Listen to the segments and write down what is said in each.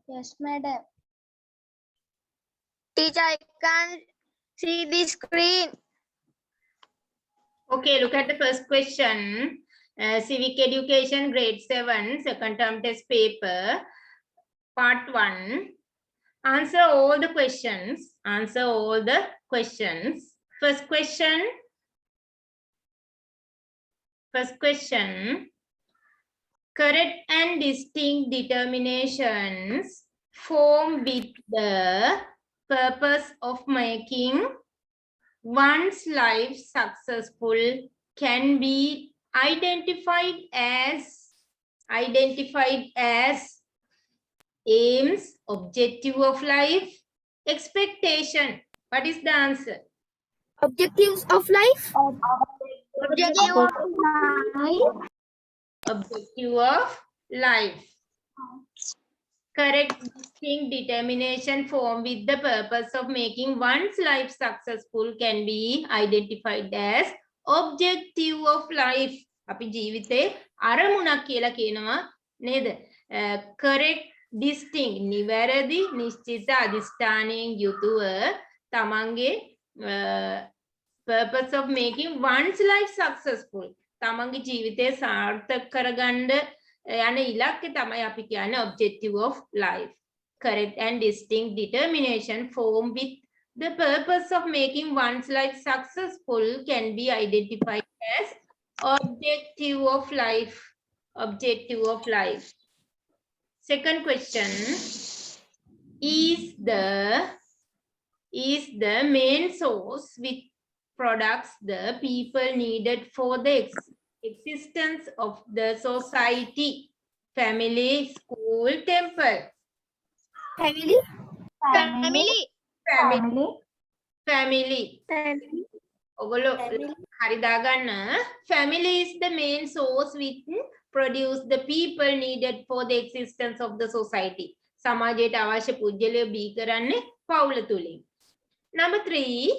Yes, madam. Teacher, I can't see the screen. Okay, look at the first question. Civic Education, grade 7, second term test paper, part 1. Answer all the questions. Answer all the questions. First question. First question. Correct and distinct determinations form with the purpose of making one's life successful can be identified as aims, objective of life, expectation. What is the answer? Objectives of life. Objective of life. Objective of life. Correct distinct determination form with the purpose of making one's life successful can be identified as objective of life. අපි ජීවිතේ අරමුණක් කියලා කියනවා නේද? correct distinct නිවැරදි නිශ්චිත අධිෂ්ඨානයෙන් යුතුව තමන්ගේ purpose of making one's life successful තමන්ගේ ජීවිතය සාර්ථක කරගන්න යන ඉලක්කය තමයි අපි කියන්නේ objective of life. Correct and distinct determination form with the purpose of making one's life successful can be identified as objective of life. Objective of life. Second question. Is the main source which products the people needed for the existence of the society, family, school, temple. Family. Family. ඔගොල්ලෝ හරි දාගන්න. Family is the main source which produce the people needed for the existence of the society. සමාජයට අවශ්‍ය පුජ්‍යලය බී කරන්නේ පවුල තුලින්. Number 3.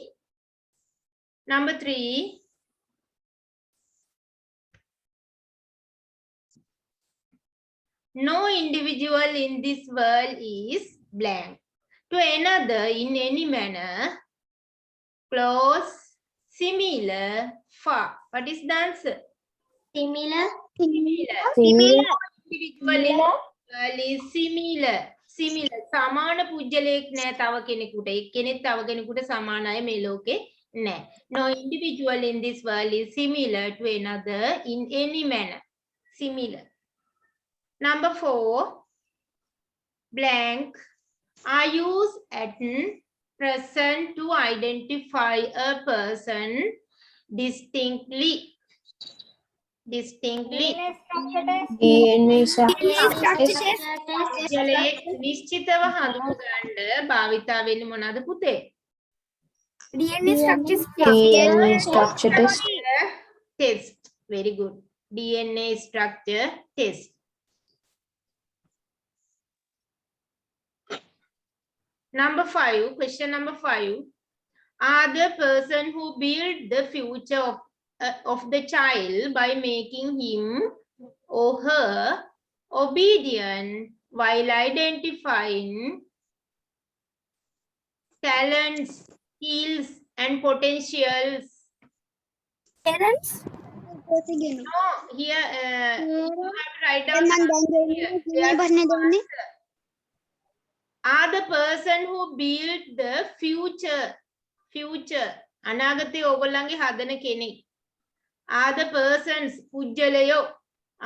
No individual in this world is blank. To another in any manner, close, similar, far. What is the answer? Similar. Individual in this world is similar. සමාන පුජ්‍යලයක් නෑ තව කෙනෙකුට. එක්කෙනෙක් තව කෙනෙකුට සමාන අය මේ ලෝකේ නෑ. No individual in this world is similar to another in any manner. Similar. Number 4, blank are used at present to identify a person distinctly. DNA structure test. නිශ්චිතව හඳුනගන්න භාවිතා වෙන්නේ මොනවාද පුතේ? DNA structure test. Very good. DNA structure test. Number 5, question number 5. Are the person who build the future of the child by making him or her obedient while identifying talents, skills, and potentials? Parents. No, here you have to write down. Here. Are the person who build the future අනාගතයේ ඕගොල්ලන්ගේ හදන කෙනෙක්. Are the persons පුජ්‍යලයෝ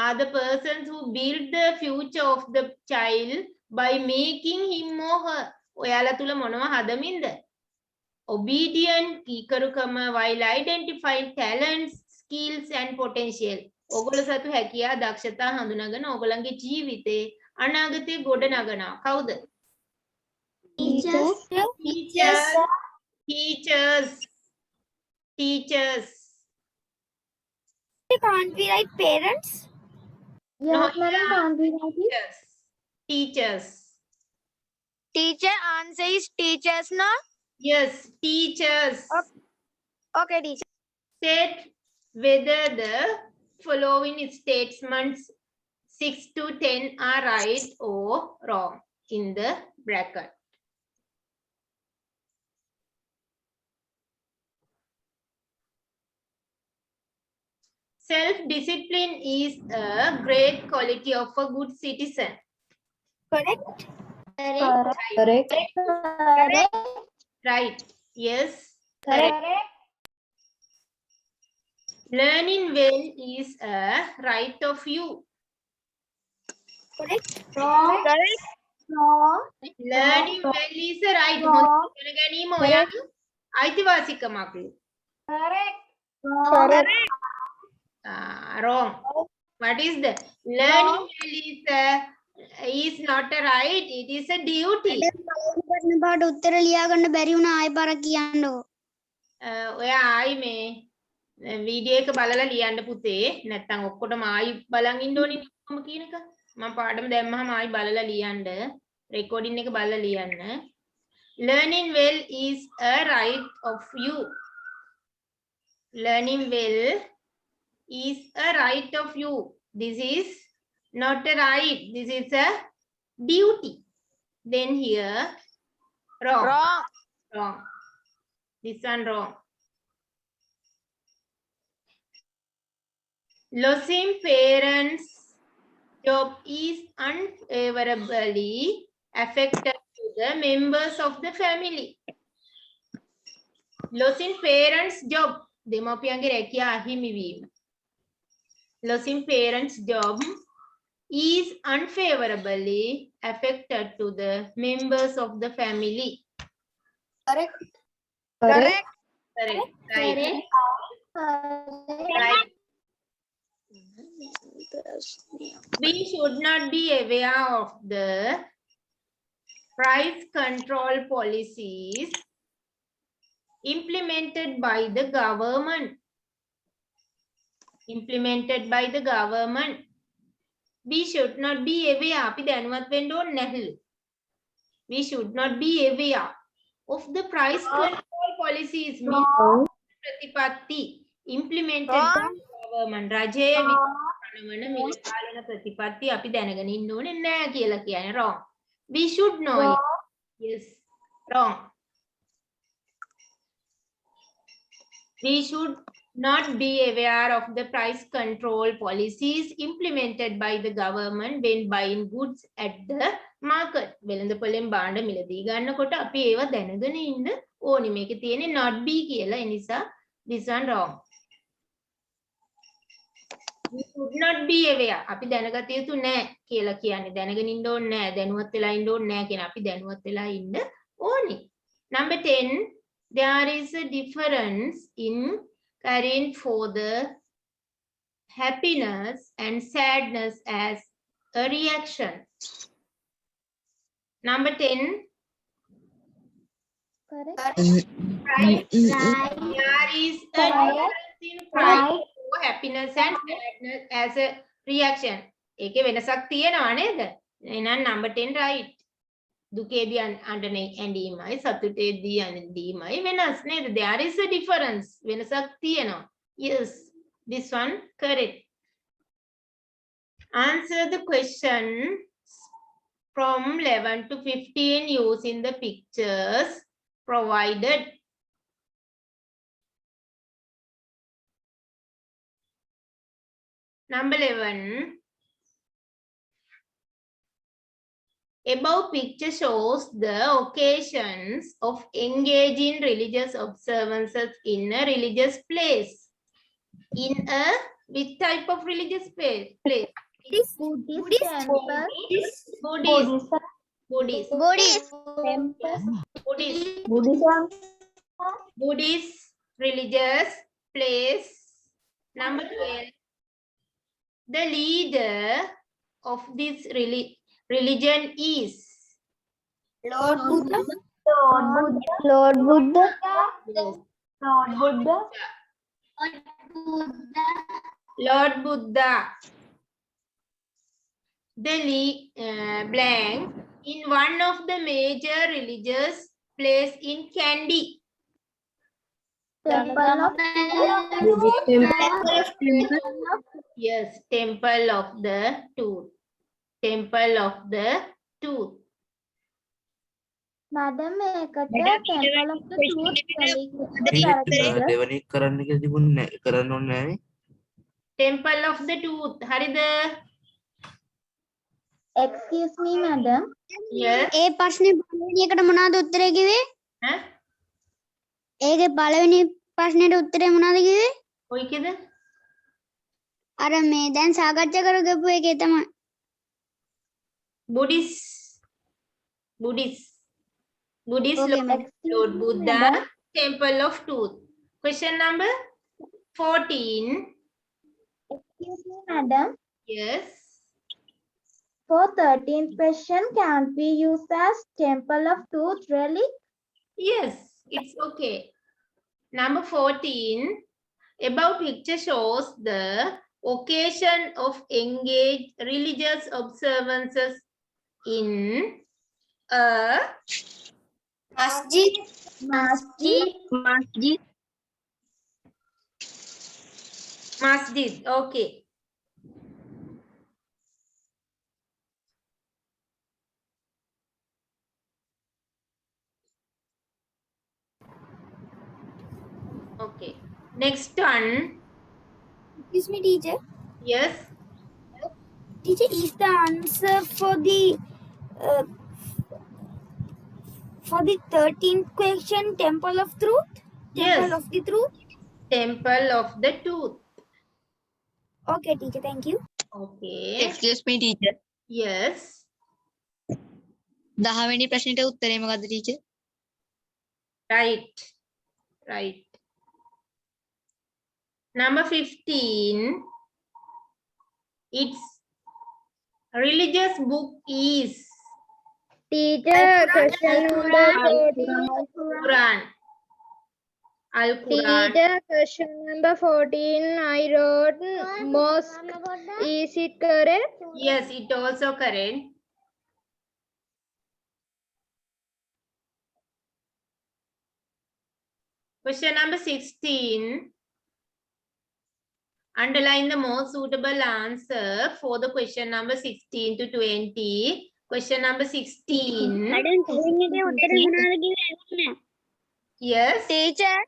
are the persons who build the future of the child by making him or her. ඔයාලා තුල මොනව හදමින්ද? Obedient කීකරුකම while identifying talents, skills and potential. ඕගොල්ලෝ සතු හැකියා දක්ෂතා හඳුනාගෙන ඕගොල්ලන්ගේ ජීවිතේ අනාගතයේ ගොඩ නගනවා. කවුද? Teachers. Can't we write parents? Yes, madam. Can't we write it? Teachers. Teacher, answer is teachers, no? Yes, teachers. Okay, teacher. State whether the following statements 6 to 10 are right or wrong. in the bracket. Self-discipline is a great quality of a good citizen. Correct. Correct. Right. Yes. Correct. Learning well is a right of you. Correct. Correct. Learning well is a right. හොඳ ඉගෙන ගැනීම ඔයාගේ අයිතිවාසිකමක්. Correct. Wrong. What is the learning well is not a right, it is a duty. ප්‍රශ්න පාඩ උත්තර ලියා ගන්න බැරි වුණා ආයෙ පාරක් කියන්නකෝ. ඔයා ආයි මේ වීඩියෝ එක බලලා ලියන්න පුතේ. නැත්තම් ඔක්කොටම ආයි බලන් ඉන්න ඕනේ කොහොම කියන එක. මම පාඩම දැම්මහම ආයි බලලා ලියන්න. රෙකෝඩින් එක බලලා ලියන්න. Learning well is a right of you. Learning well is a right of you. This is not a right. This is a duty. Then here, wrong. Wrong. This one wrong. Losing parents' job is unfavorably affected to the members of the family. Losing parents' job. දෙමව්පියන්ගේ රැකියා අහිමි වීම. Losing parents' job is unfavorably affected to the members of the family. Correct. Correct. Correct. Right. Right. We should not be aware of the price control policies implemented by the government. Implemented by the government. We should not be aware. අපි දැනුවත් වෙන්න ඕනේ නැහැලු. We should not be aware of the price control policies ප්‍රතිපත්ති implemented by the government. රජයේ විකල්පන මිල පාලන ප්‍රතිපත්ති අපි දැනගෙන ඉන්න ඕනේ නෑ කියලා කියන්නේ wrong. We should know it. Yes. Wrong. We should not be aware of the price control policies implemented by the government when buying goods at the market. වෙළඳපොළෙන් භාණ්ඩ මිලදී ගන්නකොට අපි ඒවා දැනගෙන ඉන්න ඕනි. මේකේ තියෙන්නේ not be කියලා. ඒ නිසා this one wrong. We should not be aware. අපි දැනගත යුතු නෑ කියලා කියන්නේ. දැනගෙන ඉන්න ඕනේ නෑ. දැනුවත් වෙලා ඉන්න ඕනේ නෑ කියන අපි දැනුවත් වෙලා ඉන්න ඕනි. Number 10. There is a difference in caring for the happiness and sadness as a reaction. Number 10. Correct. Right. There is a difference in crying for happiness and sadness as a reaction. ඒකේ වෙනසක් තියෙනවා නේද? එහෙනම් number 10 right. දුකේදී ඇඬීමයි සතුටේදී ඇඬීමයි වෙනස් නේද? There is a difference. වෙනසක් තියෙනවා. Yes, this one correct. Answer the question from 11 to 15 using the pictures provided. Number 11. Above picture shows the occasions of engaging religious observances in a religious place. In a which type of religious place? Buddhist temple. Buddhist religious place. Number 12. The leader of this religion is Lord Buddha. Lord Buddha. Yes. Lord Buddha. Lord Buddha. The blank in one of the major religious place in Kandy. Temple of Yes, Temple of the Tooth. Temple of the Tooth. Madam, temple of the truth telling දෙවනි කරන්න කියලා තිබුණේ නැහැ. කරන්න ඕනේ නැහැ. temple of the tooth හරිද? Excuse me, madam. yes ඒ ප්‍රශ්නේ පළවෙනි එකට මොනවද උත්තරේ කිව්වේ? ඈ ඒකේ පළවෙනි ප්‍රශ්නෙට උත්තරේ මොනවද කිව්වේ? කොයිකද? අර මේ දැන් සාකච්ඡා කරගපු එකේ තමයි. Buddhist Okay, Lord, madam. Lord Buddha, madam. temple of tooth. Question number 14. Excuse me, madam. Yes. For 13th question, can't we use as temple of truth relic? Yes, it's okay. Number 14. Above picture shows the occasion of engaged religious observances in a Masjid. masjid. Okay. Okay. Next one. Excuse me, teacher. Yes. Teacher, is the answer for the 13th question Temple of Truth? Temple Yes. of the Truth? Temple of the tooth. Okay, teacher, thank you. Okay. Excuse me, teacher. Yes. 10 වෙනි ප්‍රශ්නෙට උත්තරේ මොකද්ද teacher? Right. Right. Number 15. Its religious book is Teacher, question number 14. Quran. Al-Quran. Teacher, question number 14. I wrote mosque. Is it correct? Yes, it also correct. Question number 16. Underline the most suitable answer for the question number 16 to 20. Question number 16. කලින් එකේ උත්තරේ මොනවද කිව්වේ ඇහුන්නේ නැහැ. Yes. Teacher,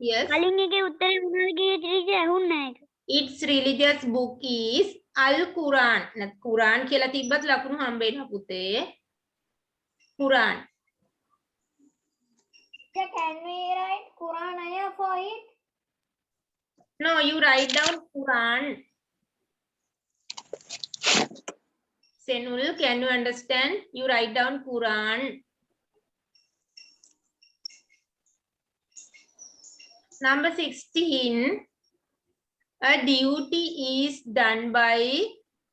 Yes. කලින් එකේ උත්තරේ මොනවද කිව්වේ teacher ඇහුන්නේ නැහැ. Its religious book is Al-Quran. Quran කියලා තිබ්බත් ලකුණු හම්බෙන්න පුතේ. Quran. Can we write Quran ayah for it? No, you write down Quran. Senul, can you understand? You write down Quran. Number 16. A duty is done by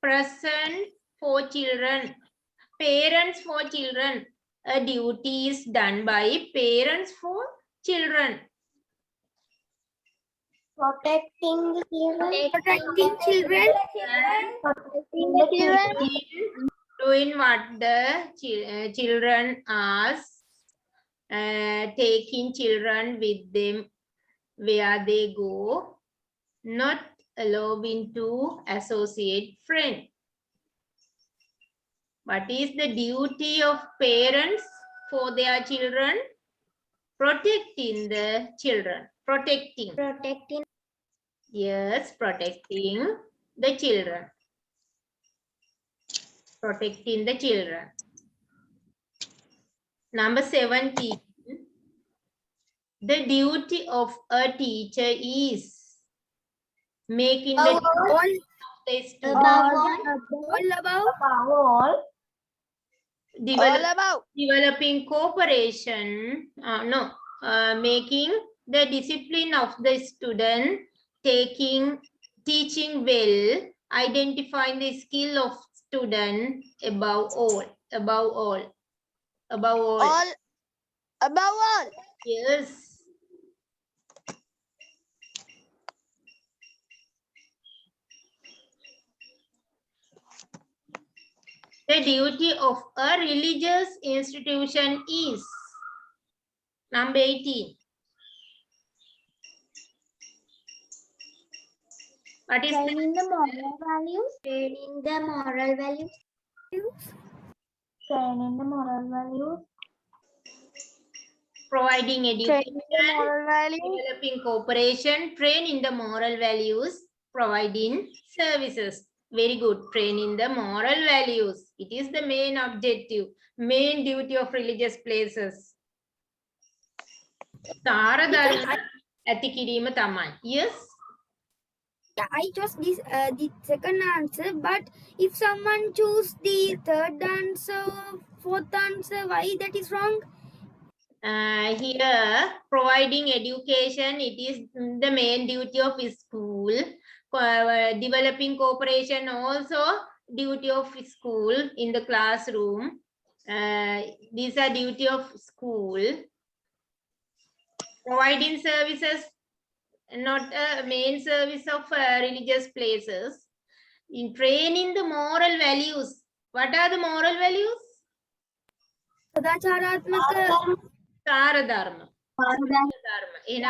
person for children. Parents for children. A duty is done by parents for children. Protecting the children. Protecting children. Protecting the children. Doing what the children ask. Taking children with them where they go. Not allowing to associate friends. What is the duty of parents for their children? Protecting the children. Protecting. Yes, protecting the children. Protecting the children. Number 17. The duty of a teacher is making the All student above. developing cooperation, making the discipline of the student, teaching well, identifying the skill of student above all. Yes. The duty of a religious institution is number 18. What is that? Training the moral values. Training the moral values. Training the moral values. providing education, developing cooperation, training the moral values, providing services. Very good. Training the moral values. It is the main objective, main duty of religious places. Sara dharma ඇති කිරීම තමයි. Yes. Yeah, I chose this the second answer, but if someone choose the third answer, fourth answer, why that is wrong? Here, providing education, it is the main duty of school. Developing cooperation, also duty of school in the classroom. These are duty of school. Providing services, not a main service of religious places. In training the moral values. What are the moral values? Sadacharaatmaka Sara dharma. Training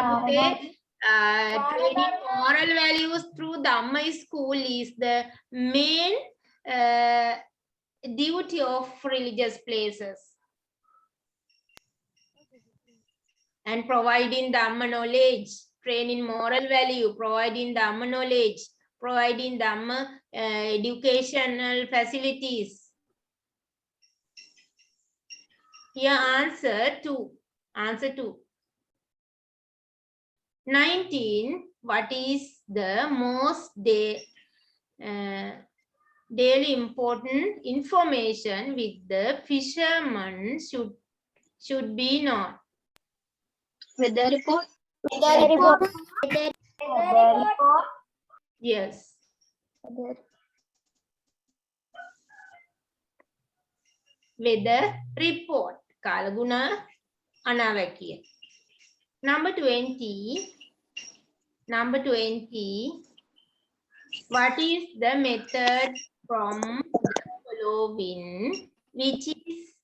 moral values through Dhamma school is the main duty of religious places. And providing Dhamma knowledge, training moral value, providing Dhamma knowledge, providing Dhamma educational facilities. Here answer 2. Answer 2. 19. What is the most daily important information with the fisherman should be known? Weather report. Yes. Weather report. Kalaguna Anavakiya. Number 20. Number 20. What is the method from the following which is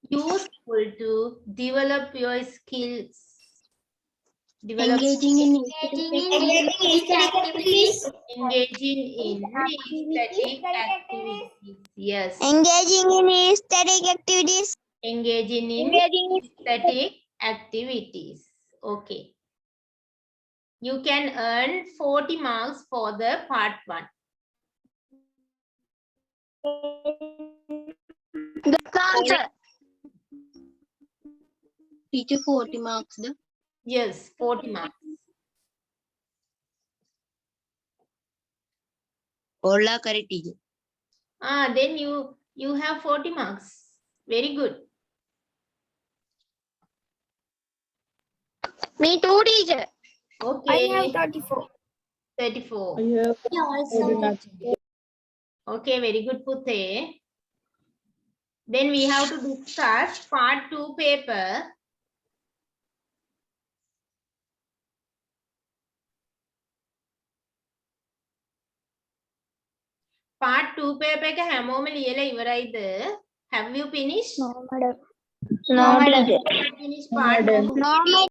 useful to develop your skills? Engaging in Engaging in aesthetic activities. Yes. engaging in aesthetic activities. Engaging in aesthetic activities. Okay. You can earn 40 marks for the part 1. Teacher 40 marks. Yes, 40 marks. Ola kare teacher. Then you have 40 marks. Very good. Me too, teacher. Okay. I have 34. 34. Yeah, also. Okay, very good, Puthe. Then we have to discuss part 2 paper. Part 2 paper එක හැමෝම ලියලා ඉවරයිද? Have you finished? No, madam. No, teacher. Finish part 2. No, madam.